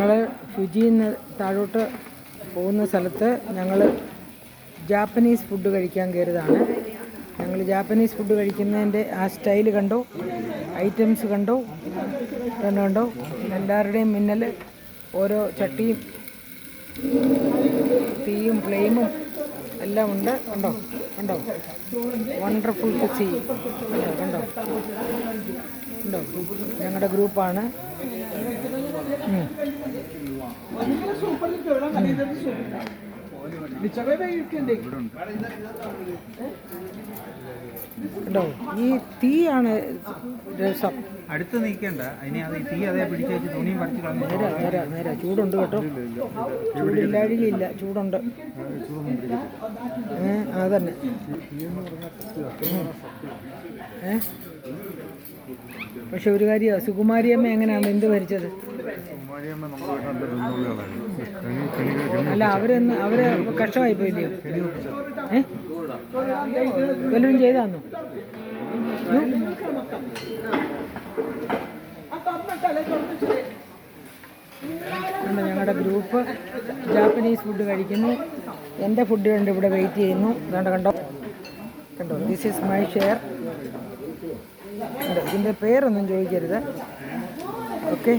ഞങ്ങൾ ഫുജിയിൽ നിന്ന് താഴോട്ട് പോകുന്ന സ്ഥലത്ത് ഞങ്ങൾ ജാപ്പനീസ് ഫുഡ് കഴിക്കാൻ കയറിയതാണ്. ഞങ്ങൾ ജാപ്പനീസ് ഫുഡ് കഴിക്കുന്നതിൻ്റെ ആ സ്റ്റൈല് കണ്ടോ, ഐറ്റംസ് കണ്ടോ, കണ്ടോ എല്ലാവരുടെയും മുന്നിൽ ഓരോ ചട്ടിയും തീയും ഫ്ലെയിമും എല്ലാം ഉണ്ട്. കണ്ടോ കണ്ടോ, വണ്ടർഫുൾ ടു സീ. കണ്ടോ കണ്ടോ, ഞങ്ങളുടെ ഗ്രൂപ്പാണ്. കണ്ടോ, ഈ തീയാണ് രസം. അടുത്ത് നീക്കണ്ട, അതിനെ അത് തീ അതേ പിടിച്ചു വെച്ച് തുണിയും പറിച്ച് നേരെ ചൂടുണ്ട് കേട്ടോ, ചൂടില്ലാഴികയില്ല, ചൂടുണ്ട്. അതന്നെ. പക്ഷെ ഒരു കാര്യം, സുകുമാരിയമ്മ എങ്ങനെയാണ് എന്ത് ഭരിച്ചത്? അല്ല, അവര് കഷ്ടമായി പോയില്ലയോ? വല്ലതും ചെയ്താന്നോ? ഞങ്ങളുടെ ഗ്രൂപ്പ് ജാപ്പനീസ് ഫുഡ് കഴിക്കുന്നു. എൻ്റെ ഫുഡ് കണ്ട് ഇവിടെ വെയിറ്റ് ചെയ്യുന്നു. അതുകൊണ്ട് കണ്ടോ കണ്ടോ, ദിസ് ഈസ് മൈ ഷെയർ. ഇതിൻ്റെ പേരൊന്നും ചോദിക്കരുത്, ഓക്കെ.